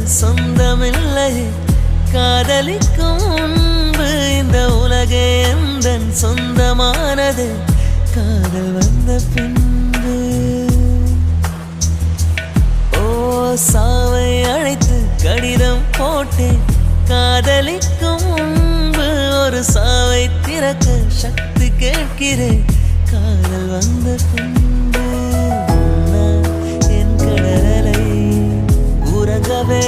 சொந்தமில்லை. காதலிக்கும் முன்பு இந்த உலகே எந்தன் சொந்தமானது. காதல் வந்த பின்பு ஓ சாவை அழைத்து கடிதம் போட்டேன். காதலிக்கும் முன்பு ஒரு சாவை திறக்க சக்தி கேட்கிறேன். காதல் வந்த பின்பு என் கடலை உறங்கவே